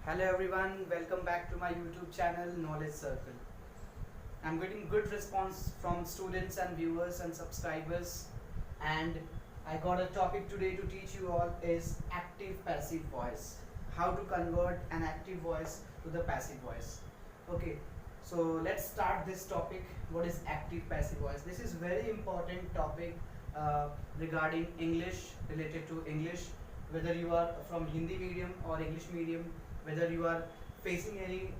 Hello everyone, welcome back to my YouTube channel Knowledge Circle. I'm getting good response from students and viewers and subscribers, and I got a topic today to teach you all is active passive voice. How to convert an active voice to the passive voice. Okay, so let's start this topic. What is active passive voice? This is very important topic regarding English, related to English, whether you are from Hindi medium or English medium, whether you are facing any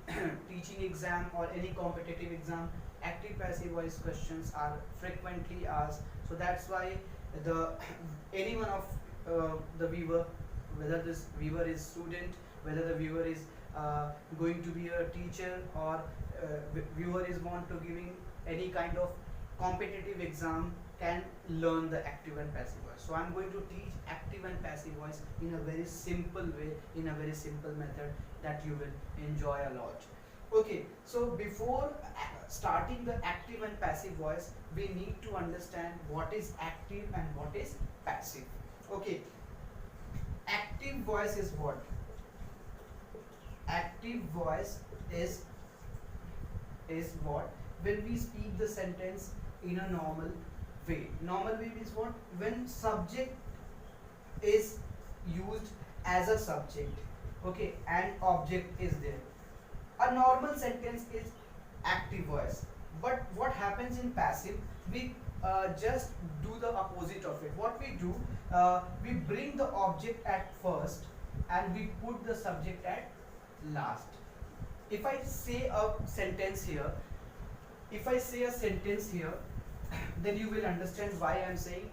teaching exam or any competitive exam, active passive voice questions are frequently asked. So that's why the any one of the viewer, whether this viewer is student, whether the viewer is going to be a teacher, or viewer is want to giving any kind of competitive exam, can learn the active and passive voice. So I'm going to teach active and passive voice in a very simple way, in a very simple method that you will enjoy a lot. Okay, so before starting the active and passive voice, we need to understand what is active and what is passive. Okay, active voice is what? Active voice is what? When we speak the sentence in a normal way. Normal way means what? When subject is used as a subject, okay, and object is there. A normal sentence is active voice. But what happens in passive? We just do the opposite of it. What we do, we bring the object at first and we put the subject at last. If I say a sentence here, then you will understand why I am saying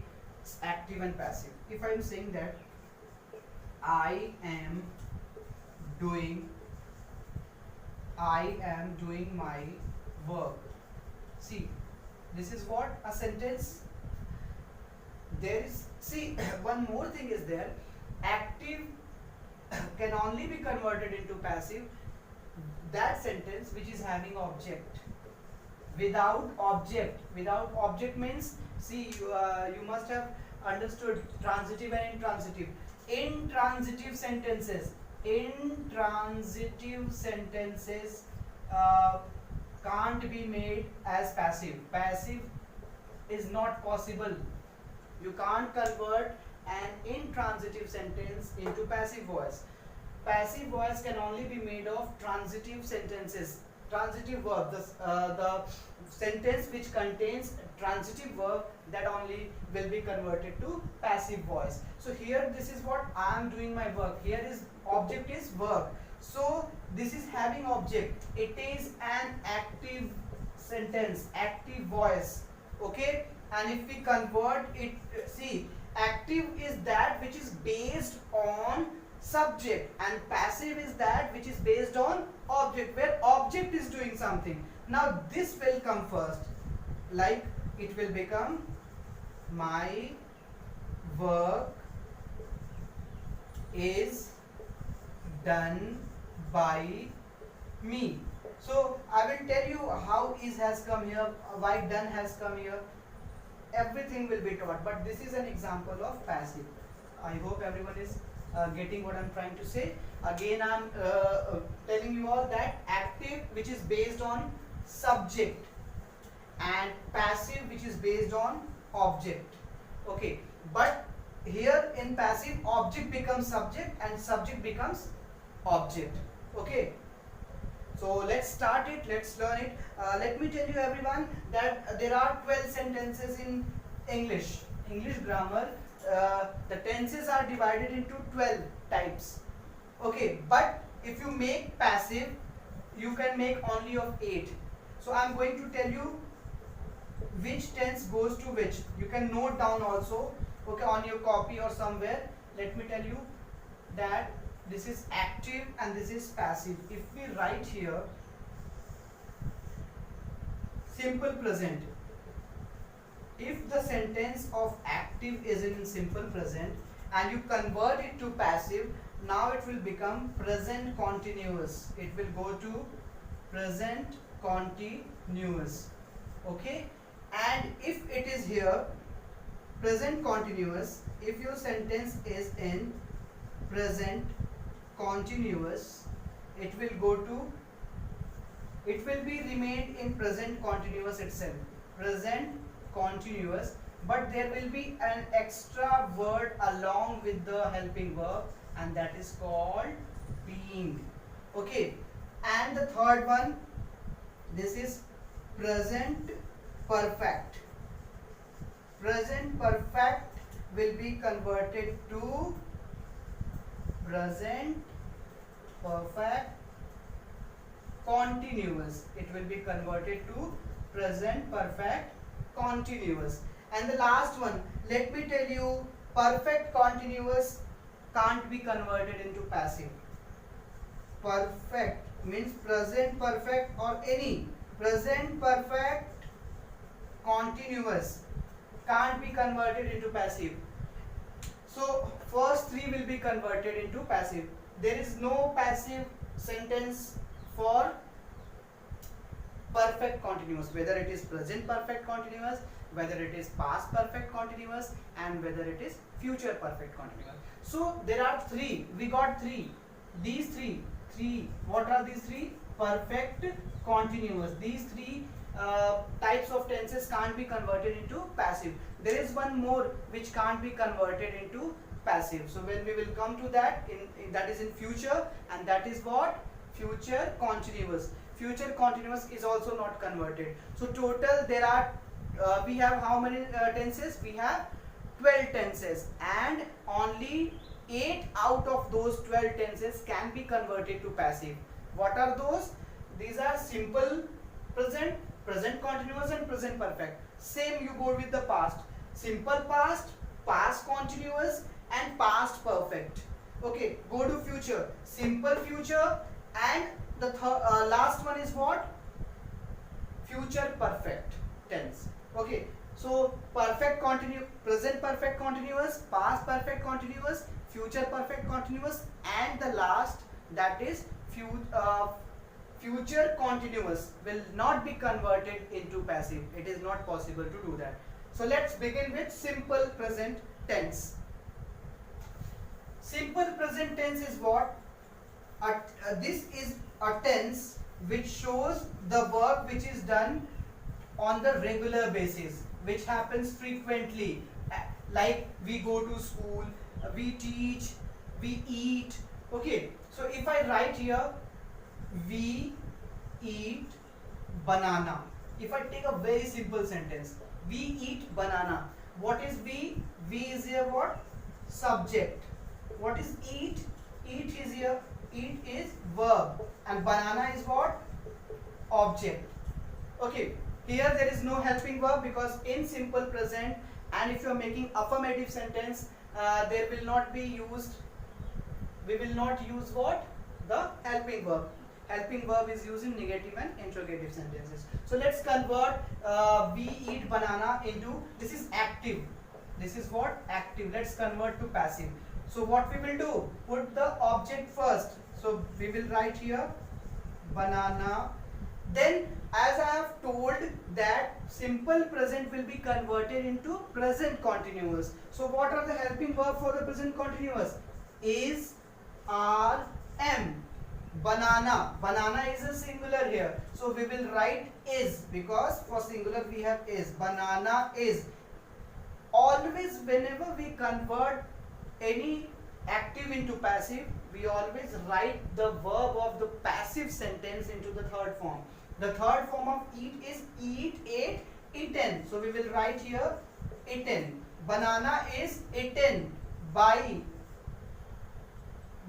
active and passive. If I am saying that I am doing my work. See, this is what? A sentence. There is, see, one more thing is there. Active can only be converted into passive that sentence which is having object. Without object means, see, you must have understood transitive and intransitive. Intransitive sentences can't be made as passive. Passive is not possible. You can't convert an intransitive sentence into passive voice. Passive voice can only be made of transitive sentences. Transitive verb, the sentence which contains transitive verb, that only will be converted to passive voice. So here, this is what I am doing my work. Here is object is work. So this is having object. It is an active sentence, active voice. Okay, and if we convert it, see, active is that which is based on subject, and passive is that which is based on object, where object is doing something. Now this will come first, like it will become my work is done by me. So I will tell you how is has come here, why done has come here. Everything will be taught, but this is an example of passive. I hope everyone is getting what I'm trying to say. Again, I'm telling you all that active, which is based on subject, and passive, which is based on object. Okay, but here in passive, object becomes subject and subject becomes object. Okay, so let's start it, let's learn it. Let me tell you everyone that there are 12 sentences in English grammar. The tenses are divided into 12 types. Okay, but if you make passive, you can make only of 8. So I'm going to tell you which tense goes to which. You can note down also, okay, on your copy or somewhere. Let me tell you that this is active and this is passive. If we write here simple present, if the sentence of active is in simple present and you convert it to passive, now it will become present continuous. It will go to present continuous. Okay, and if it is here present continuous, if your sentence is in present continuous, it will go to, it will be remained in present continuous itself, present continuous, but there will be an extra word along with the helping verb, and that is called being. Okay, and the third one, this is present perfect. Present perfect will be converted to present perfect continuous. It will be converted to present perfect continuous. And the last one, let me tell you, perfect continuous can't be converted into passive. Perfect means present perfect or any present perfect continuous can't be converted into passive. So first three will be converted into passive. There is no passive sentence for perfect continuous, whether it is present perfect continuous, whether it is past perfect continuous, and whether it is future perfect continuous. So there are three, we got three, these three, what are these three? Perfect continuous. These three types of tenses can't be converted into passive. There is one more which can't be converted into passive. So when we will come to that, that is in future, and that is what? Future continuous. Future continuous is also not converted. So total there are, we have how many tenses? We have 12 tenses, and only 8 out of those 12 tenses can be converted to passive. What are those? These are simple present, present continuous, and present perfect. Same you go with the past. Simple past, past continuous, and past perfect. Okay, go to future. Simple future, and the last one is what? Future perfect tense. Okay, so present perfect continuous, past perfect continuous, future perfect continuous, and the last, that is future continuous, will not be converted into passive. It is not possible to do that. So let's begin with simple present tense. Simple present tense is what? This is a tense which shows the work which is done on the regular basis, which happens frequently, like we go to school, we teach, we eat. Okay, so if I write here, we eat banana. If I take a very simple sentence, we eat banana. What is we? We is here what? Subject. What is eat? Eat is here. Eat is verb, and banana is what? Object. Okay, here there is no helping verb, because in simple present, and if you are making affirmative sentence, there will not be used, we will not use what? The helping verb. Helping verb is used in negative and interrogative sentences. So let's convert we eat banana into, this is active. This is what? Active. Let's convert to passive. So what we will do? Put the object first. So we will write here banana. Then, as I have told that simple present will be converted into present continuous. So what are the helping verb for the present continuous? Is, are, am. Banana. Banana is a singular here. So we will write is, because for singular we have is. Banana is. Always whenever we convert any active into passive, we always write the verb of the passive sentence into the third form. The third form of eat is eat, ate, eaten. So we will write here eaten. Banana is eaten by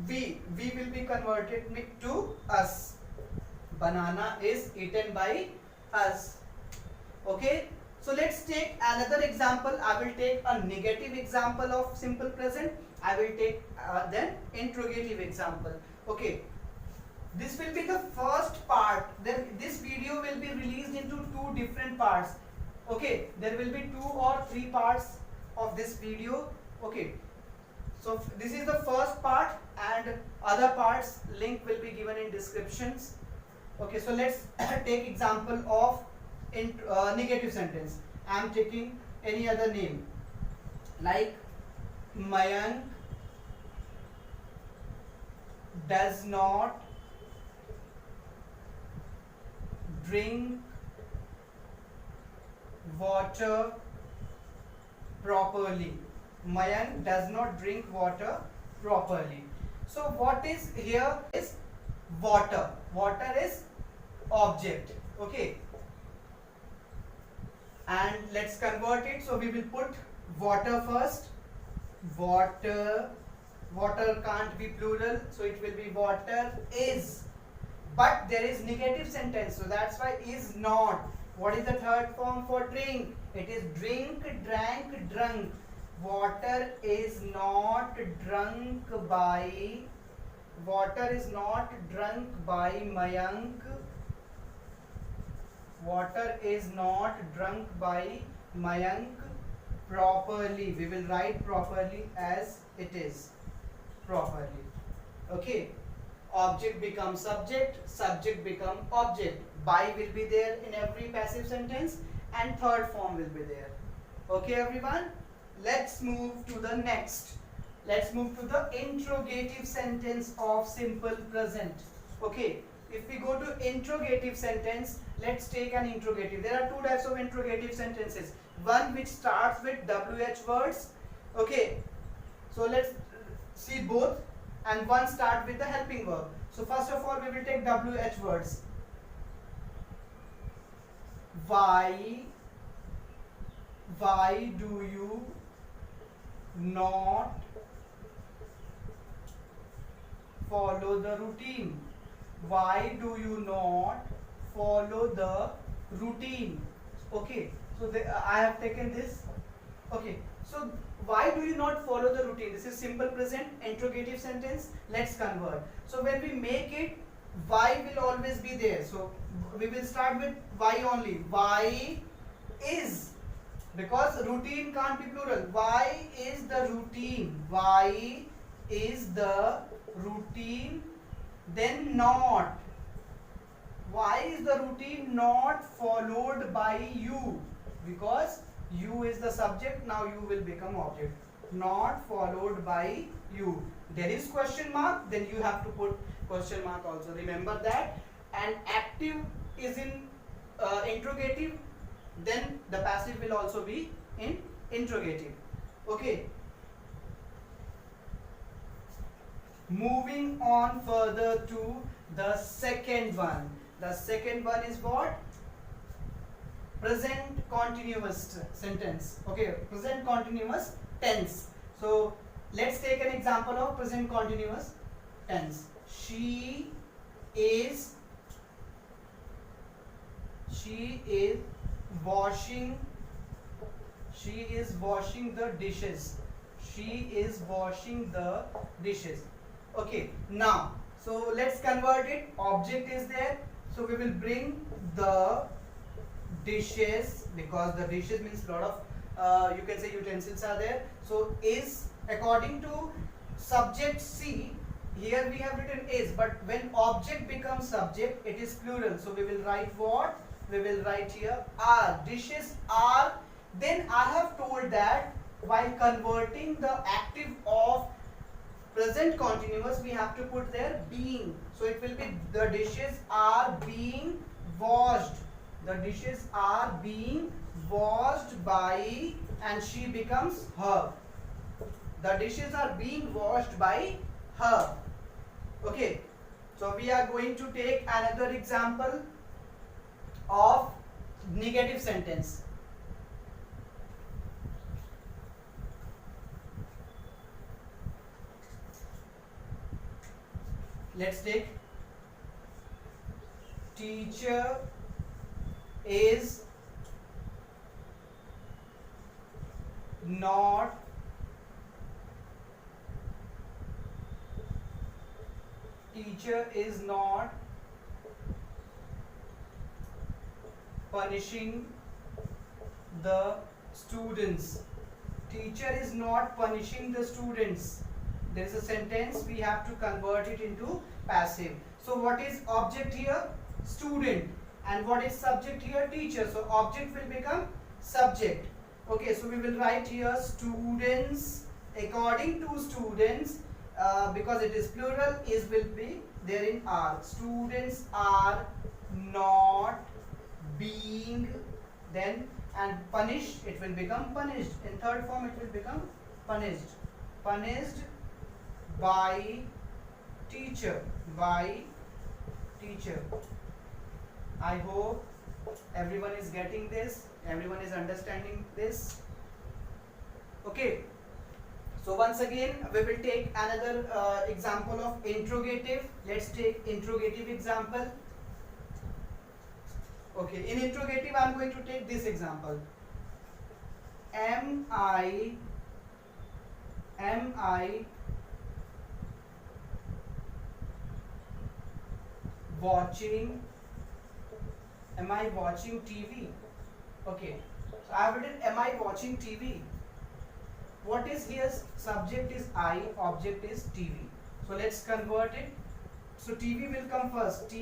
we. We will be converted to us. Banana is eaten by us. Okay. So let's take another example. I will take a negative example of simple present. I will take then interrogative example. Okay. This will be the first part. Then this video will be released into two different parts. Okay. There will be 2 or 3 parts of this video. Okay. So this is the first part, and other parts link will be given in descriptions. Okay. So let's take example of negative sentence. I am taking any other name like Mayank does not drink water properly. Mayank does not drink water properly. So what is here is water. Water is object. Okay. And let's convert it. So we will put water first. Water. Water can't be plural, so it will be water is. But there is negative sentence, so that's why is not. What is the third form for drink? It is drink, drank, drunk. Water is not drunk by. Water is not drunk by Mayank. Water is not drunk by Mayank properly. We will write properly as it is. Properly. Okay. Object becomes subject, subject become object. By will be there in every passive sentence and third form will be there. Okay everyone, let's move to the next. Let's move to the interrogative sentence of simple present. Okay, if we go to interrogative sentence, let's take an interrogative. There are two types of interrogative sentences. One which starts with WH words. Okay, so let's see both, and one start with the helping verb. So first of all we will take WH words. Why do you not follow the routine? Why do you not follow the routine? Okay, so I have taken this. Okay, so why do you not follow the routine? This is simple present interrogative sentence. Let's convert. So when we make it, why will always be there. So we will start with why only. Why is, because routine can't be plural. Why is the routine? Why is the routine then not? Why is the routine not followed by you? Because you is the subject, now you will become object. Not followed by you. There is question mark, then you have to put question mark also. Remember that. And active is in interrogative, then the passive will also be in interrogative. Okay. Moving on further to the second one. The second one is what? Present continuous sentence. Okay, present continuous tense. So let's take an example of present continuous tense. She is washing the dishes. She is washing the dishes. Okay, now so let's convert it. Object is there, so we will bring the dishes, because the dishes means lot of you can say utensils are there. So is according to subject C, here we have written is, but when object becomes subject it is plural, so we will write what? We will write here are. Dishes are. Then I have told that while converting the active of present continuous we have to put there being, so it will be the dishes are being washed. The dishes are being washed by, and she becomes her. The dishes are being washed by her. Okay, so we are going to take another example of negative sentence. Let's take teacher is not punishing the students. Teacher is not punishing the students. There is a sentence, we have to convert it into passive. So what is object here? Student. And what is subject here? Teacher. So object will become subject. Okay, so we will write here students. According to students, because it is plural, is will be there in are. Students are not being, then and punish, it will become punished. In third form it will become punished. Punished by teacher. By teacher. I hope everyone is getting this, everyone is understanding this. Okay. So once again we will take another example of interrogative. Let's take interrogative example. Okay, in interrogative I am going to take this example. Am I watching TV? Okay, so I have written am I watching TV? What is here? Subject is I, object is TV. So let's convert it. So TV will come first.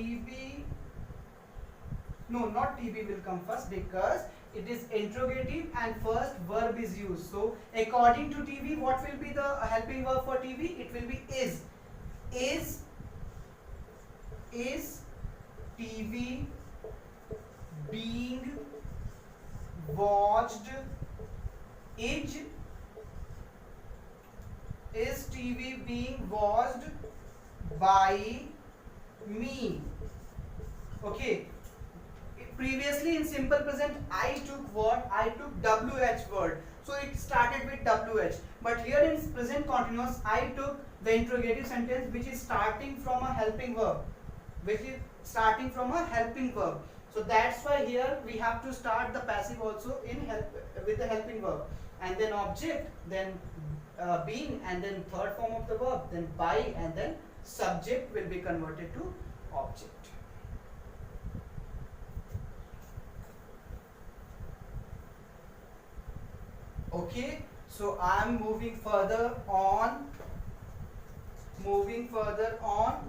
No, not TV will come first because it is interrogative and first verb is used. So according to TV, what will be the helping verb for TV? It will be is. Is TV being watched? Is TV being watched by me? Okay. Previously in simple present I took what? I took WH word. So it started with WH. But here in present continuous I took the interrogative sentence which is starting from a helping verb. So that's why here we have to start the passive also in with the helping verb. And then object, then being, and then third form of the verb, then by, and then subject will be converted to object. Okay, so I am moving further on.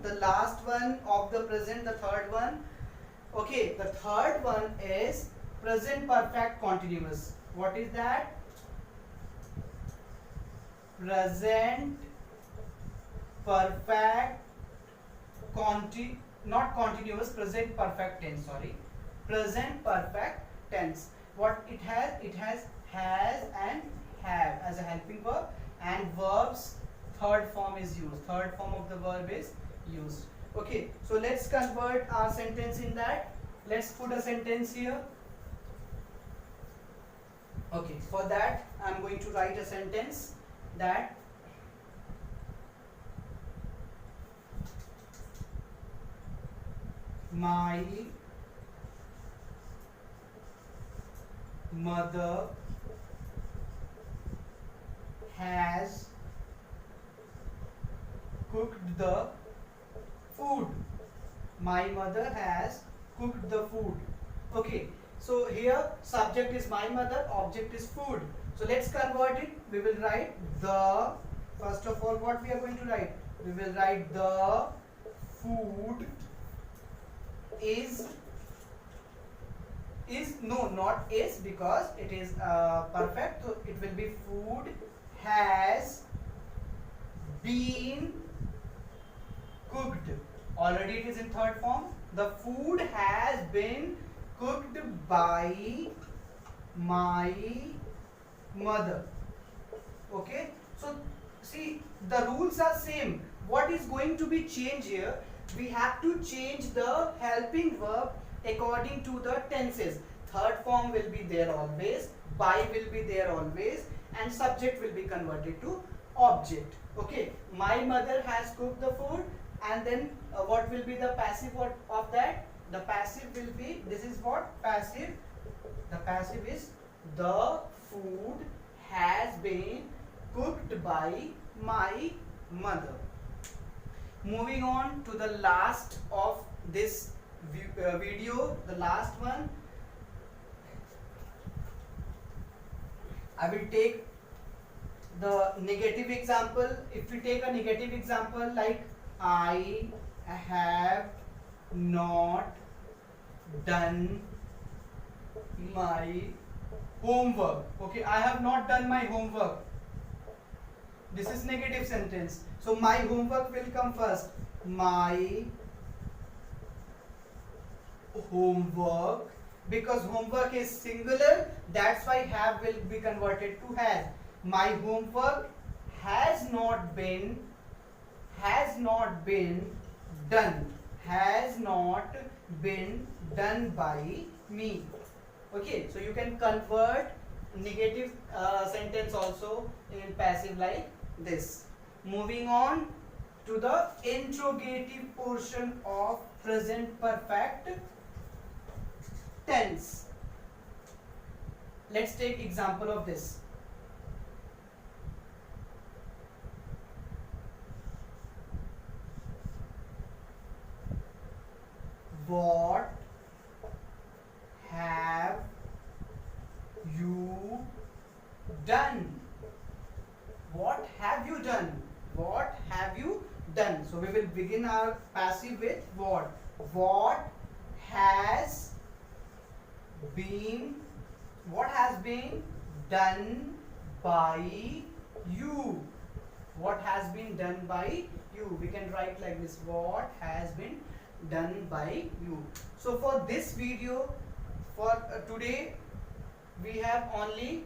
The last one of the present, the third one. Okay, the third one is present perfect continuous. What is that? Present perfect not continuous, present perfect tense, sorry. Present perfect tense. What it has? It has and have as a helping verb, and verbs third form is used. Third form of the verb is used. Okay, so let's convert our sentence in that. Let's put a sentence here. Okay, for that I am going to write a sentence that my mother has cooked the food. My mother has cooked the food. Okay, so here subject is my mother, object is food. So let's convert it. We will write the, first of all what we are going to write? We will write the food is no, not is, because it is perfect, so it will be food has been cooked. Already it is in third form. The food has been cooked by my mother. Okay, so see, the rules are same. What is going to be changed here? We have to change the helping verb according to the tenses. Third form will be there always, by will be there always, and subject will be converted to object. Okay, my mother has cooked the food, and then what will be the passive word of that? The passive will be, this is what? Passive. The passive is the food has been cooked by my mother. Moving on to the last of this video, the last one. I will take the negative example. If we take a negative example like I have not done my homework. Okay, I have not done my homework. This is negative sentence. So my homework will come first. My homework because homework is singular, that's why have will be converted to has. My homework has not been done, has not been done by me. Okay, so you can convert negative sentence also in passive like this. Moving on to the interrogative portion of present perfect tense. Let's take example of this. What have you done? What have you done? What have you done? So we will begin our passive with what. What has been done by you? What has been done by you? We can write like this. What has been done by you? So for this video, for today, we have only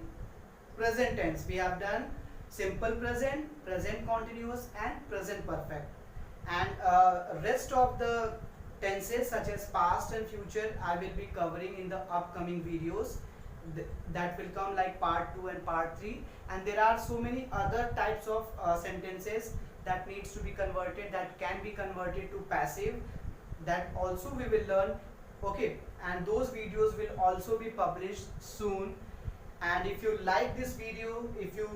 present tense. We have done simple present, present continuous and present perfect, and rest of the tenses such as past and future I will be covering in the upcoming videos. That will come like part 2 and part 3, and there are so many other types of sentences that needs to be converted, that can be converted to passive, that also we will learn. Okay, and those videos will also be published soon. And if you like this video, if you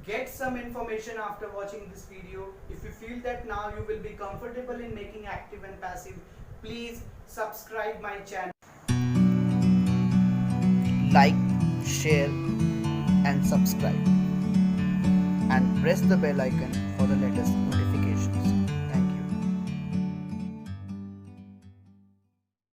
get some information after watching this video, if you feel that now you will be comfortable in making active and passive, please subscribe my channel, like, share and subscribe, and press the bell icon for the latest